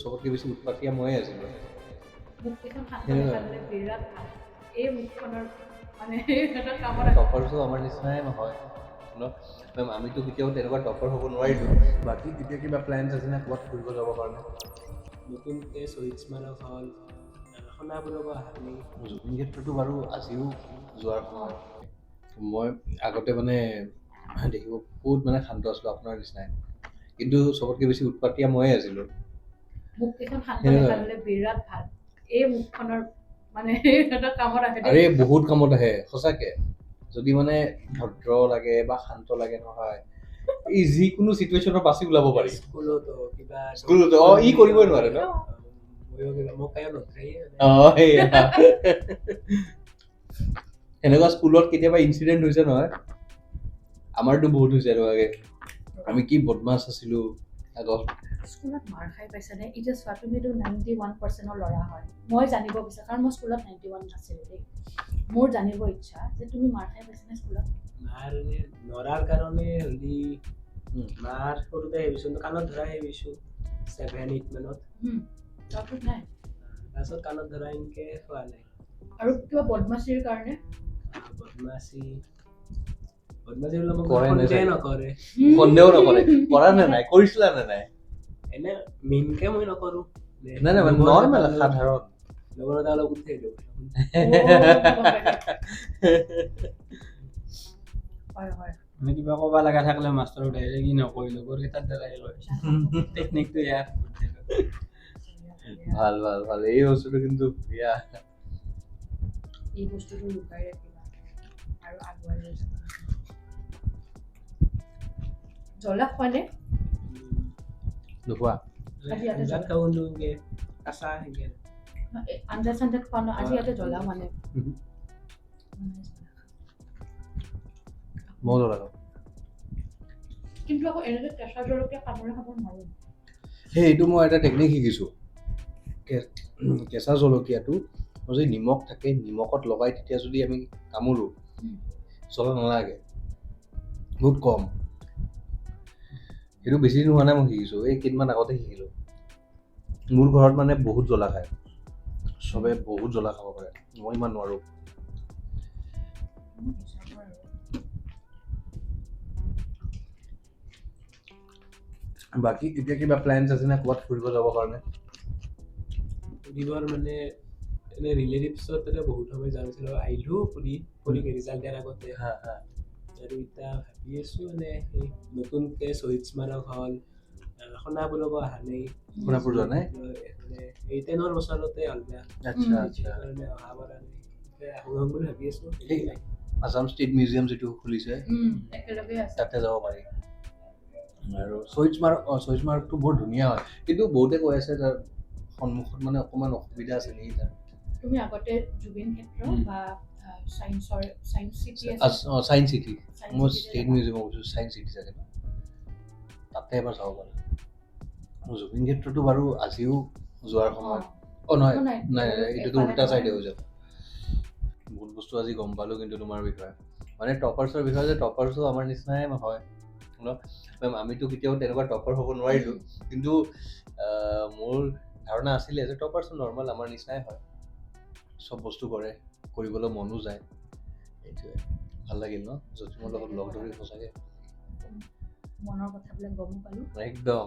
চবতকৈ বেছি উৎপাতীয়া ময়ে আছিলোঁ। মুখকেইখন শান্ত সেনেকুৱা। দেখাবলৈ বিৰাট ভাল। এই মুখখনৰ মানে এটা কামত টপাৰছো আমাৰ নিচিনাই নহয় ন মেম, আমিতো কেতিয়াও তেনেকুৱা টপাৰ হ'ব নোৱাৰিলোঁ। বাকী এতিয়া কিবা প্লেনছ আছে নে ক'ৰবাত ফুৰিব যাবৰ কাৰণে? নতুনকৈ শ্বহীদ স্মাৰক হ'ল, সোণাপুৰক অহা নেকি? জুবিন ক্ষেত্ৰতো বাৰু আজিও যোৱাৰ সময়। মই আগতে মানে দেখিব বহুত মানে শান্ত আছিলোঁ আপোনাৰ নিচিনাই, কিন্তু চবতকৈ বেছি উৎপাতীয়া ময়ে আছিলোঁ। মুখকেইখন শান্ত সেনেকুৱা। দেখাবলৈ বিৰাট ভাল। এই মুখখনৰ মানে এটা কামত আহে দেই। আৰে বহুত কামত আহে সঁচাকে। যদি মানে ভদ্ৰ লাগে বা শান্ত লাগে নহয়, এই যিকোনো চিটুৱেশ্যনৰ বাছি ওলাব পাৰি। স্কুলতো কিবা স্কুলতো ই কৰিবই নোৱাৰে ন। ময়ো কিবা মোক কায়ো নধৰেই সেয়া এনেকুৱা স্কুলত কেতিয়াবা ইনচিডেণ্ট হৈছে নহয়, আমাৰতো বহুত হৈছে এনেকুৱাকে। আমি কি বদমাছ আছিলো আগত। স্কুলত মাৰ খাই পাইছানে? এতিয়া চোৱা, তুমিতো 91% ল'ৰা হয়। মই জানিব বিচাৰোঁ, কাৰণ মই স্কুলত 91 নাছিলোঁ দেই। মোৰ জানিব ইচ্ছা যে তুমি মাৰ খাই পাইছানে স্কুলত? মাৰ নৰাৰ কাৰণে হ'লি মাৰ সৰুতে ভাবিছোঁ কাণত ধৰা ভাবিছোঁ 7-8 মানত। তাৰপিছত নাই? তাৰপিছত কাণত ধৰা এনেকৈ হোৱা নাই। আৰু কিবা বদমাচিৰ কাৰণে? বদমাচি বোলে মোক কৰে নে সন্দেহ চাগে? নকৰে। সন্দেহ নকৰে। কৰা নে নাই? কৰিছিলা নে নাই? এনে মেইনকে মই নকৰোঁ। নাই নাই, মানে নৰ্মেল সাধাৰণ। লগৰ এটা অলপ উঠাই দিওঁ। হয় হয়। মানে কিবা ক'ব লগা থাকিলে মাষ্টৰক ডাইৰেক্ট নকয়, লগৰকেইটাৰ দ্বাৰাই কয়। টেকনিকটো ইয়াৰ। ভাল ভাল ভাল, এই বস্তুটো কিন্তু বেয়া। এই বস্তুটো লুকাই ৰাখিবা আৰু আগুৱাই লৈ যাবা। জ্বলা খোৱানে? নোখোৱা? আজি ইয়াতে আঞ্জাত খাওঁ কিন্তু এনেকৈ কেঁচা সেনেকৈ। আঞ্জা চাঞ্জাত খোৱা ন? আজি ইয়াতে জ্বলা মানে মই জ্বলা খাওঁ। কিন্তু আকৌ এনেকৈ কেঁচা জলকীয়া কামুৰি খাব নোৱাৰোঁ। এইটো মই এটা টেকনিক শিকিছোঁ। কেঁচা জলকীয়াটো যদি নিমখ থাকে, নিমখত লগাই তেতিয়া যদি আমি কামুৰোঁ, জ্বলা নালাগে, বহুত কম। সেইটো বেছি দিন হোৱা নাই মই শিকিছোঁ, এই কেইদিনমান আগতে শিকিলোঁ। মোৰ ঘৰত মানে বহুত জ্বলা খায়, চবে বহুত জ্বলা খাব পাৰে, মই ইমান নোৱাৰোঁ। বাকী এতিয়া কিবা প্লেনছ আছে নে ক'ৰবাত ফুৰিব যাবৰ কাৰণে? ফুৰিবৰ মানে এনে ৰিলেটিভছৰ তাতে বহুত সময় যোৱা নাছিলোঁ, আহিলোঁ ফুৰি ৰিজাল্ট দিয়াৰ আগতে। আৰু এতিয়া ভাবি আছোঁ মানে সেই নতুনকৈ শ্বহীদ স্মাৰক হ'ল, সোণাপুৰক অহা নাই। সোণাপুৰ যোৱা নাই? মানে এই 10 বছৰতে হ'ল না। আচ্ছা আচ্ছা। সেইকাৰণে অহা পৰা নাই। আহোঁ বুলি ভাবি আছোঁ। এই আছাম ষ্টেট মিউজিয়াম যিটো খুলিছে, একেলগে আছে। তাতে যাব পাৰি। আৰু শ্বহীদ স্মাৰকটো বৰ ধুনীয়া হয়, কিন্তু বহুতে কৈ আছে তাৰ সন্মুখত মানে অকণমান অসুবিধা আছে নেকি তাৰ। তুমি আগতে জুবিন ক্ষেত্ৰ বা চাইন্স চিটি চাইন্স চিটি, মই ষ্টেট মিউজিয়ামত গৈছোঁ, চাইন্স চিটি চাগে তাতে এবাৰ যাব পাৰোঁ। জুবিন ক্ষেত্ৰতো বাৰু আজিও যোৱাৰ সময়। নহয় নাই, এইটোতো উল্টা চাইডে হৈ যাব। বহুত বস্তু আজি গম পালোঁ কিন্তু তোমাৰ বিষয়ে, মানে টপাৰ্ছৰ বিষয়ে, যে টপাৰ্ছো আমাৰ নিচিনাই নহয় ন মেম। আমিতো কেতিয়াও তেনেকুৱা টপাৰ হ'ব নোৱাৰিলোঁ, কিন্তু মোৰ ধাৰণা আছিলে যে টপাৰ্ছো নৰ্মেল আমাৰ নিচিনাই হয়, চব বস্তু কৰে, কৰিবলৈ মনো যায়। এইটোৱে ভাল লাগিল ন, যতীনৰ লগত লগ ধৰি সঁচাকৈ মনৰ কথাবিলাক গম পালোঁ একদম।